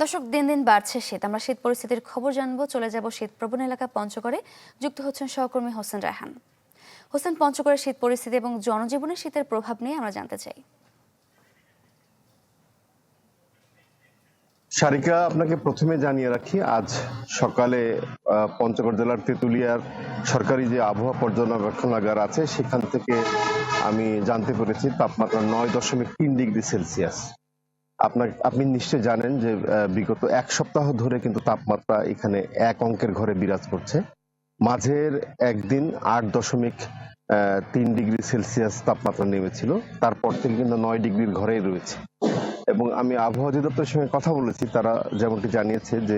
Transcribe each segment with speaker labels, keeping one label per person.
Speaker 1: দর্শক, দিন দিন বাড়ছে শীত। আমরা শীত পরিস্থিতির খবর জানবো, চলে যাব শীত প্রবণ এলাকা পঞ্চগড়ে। যুক্ত হচ্ছেন সহকর্মী হোসেন রায়হান। হোসেন, পঞ্চগড়ের শীত পরিস্থিতি এবং জনজীবনে শীতের প্রভাব নিয়ে আমরা জানতে চাই।
Speaker 2: সারিকা, আপনাকে প্রথমে জানিয়ে রাখি, আজ সকালে পঞ্চগড় জেলার তেঁতুলিয়ার সরকারি যে আবহাওয়া পর্যবেক্ষণাগার আছে সেখান থেকে আমি জানতে পেরেছি তাপমাত্রা 9.3 ডিগ্রি সেলসিয়াস। আপনি নিশ্চয় জানেন যে বিগত এক সপ্তাহ ধরে কিন্তু তাপমাত্রা এখানে এক অঙ্কের ঘরে বিরাজ করছে। মাঝের একদিন 8.3 ডিগ্রি সেলসিয়াস তাপমাত্রা নেমেছিল, তারপর থেকে কিন্তু 9 ডিগ্রির ঘরেই রয়েছে। এবং আমি আবহাওয়া অধিদপ্তরের সঙ্গে কথা বলেছি, তারা যেমনটি জানিয়েছে যে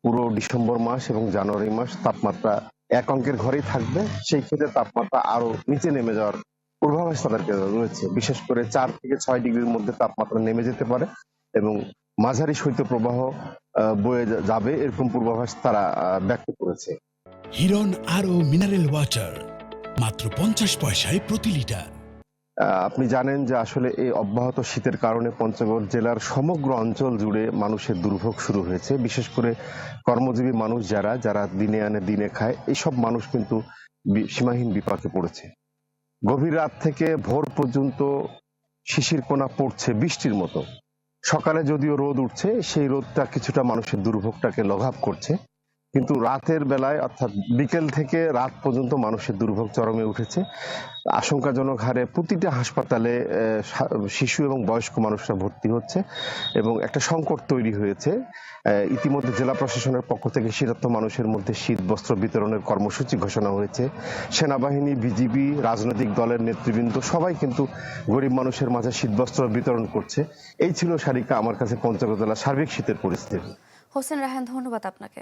Speaker 2: পুরো ডিসেম্বর মাস এবং জানুয়ারি মাস তাপমাত্রা এক অঙ্কের ঘরেই থাকবে। সেই ক্ষেত্রে তাপমাত্রা আরো নিচে নেমে যাওয়ার পূর্বাভাস তাদেরকে রয়েছে। বিশেষ করে 4 থেকে 6 ডিগ্রির মধ্যে তাপমাত্রা নেমে যেতে পারে এবং মাঝারি শৈত্যপ্রবাহ বয়ে যাবে, এরকম পূর্বাভাস তারা ব্যক্ত করেছে।
Speaker 3: হিরন আরও মিনারেল ওয়াটার মাত্র 50 পয়সায় প্রতি লিটার।
Speaker 2: আপনি জানেন যে আসলে এই অব্যাহত শীতের কারণে পঞ্চগড় জেলার সমগ্র অঞ্চল জুড়ে মানুষের দুর্ভোগ শুরু হয়েছে। বিশেষ করে কর্মজীবী মানুষ যারা দিনে আনে দিনে খায়, এইসব মানুষ কিন্তু সীমাহীন বিপাকে পড়েছে। গভীর রাত থেকে ভোর পর্যন্ত শিশির কোনা পড়ছে বৃষ্টির মতো। সকালে যদিও রোদ উঠছে, সেই রোদটা কিছুটা মানুষের দুর্ভোগটাকে লাঘব করছে, কিন্তু রাতের বেলায় অর্থাৎ বিকেল থেকে রাত পর্যন্ত মানুষের দুর্ভোগ চরমে উঠেছে। আশঙ্কাজনক হারে প্রতিটা হাসপাতালে শিশু এবং বয়স্ক মানুষরা ভর্তি হচ্ছে এবং একটা সংকট তৈরি হয়েছে। ইতিমধ্যে জেলা প্রশাসনের পক্ষ থেকে শীতার্ত মানুষের মধ্যে শীত বস্ত্র বিতরণের কর্মসূচি ঘোষণা হয়েছে। সেনাবাহিনী, বিজিবি, রাজনৈতিক দলের নেতৃবৃন্দ সবাই কিন্তু গরিব মানুষের মাঝে শীত বস্ত্র বিতরণ করছে। এই ছিল সারিকা আমার কাছে পঞ্চগড় জেলার সার্বিক শীতের পরিস্থিতি।
Speaker 1: হোসেন রায়হান, ধন্যবাদ আপনাকে।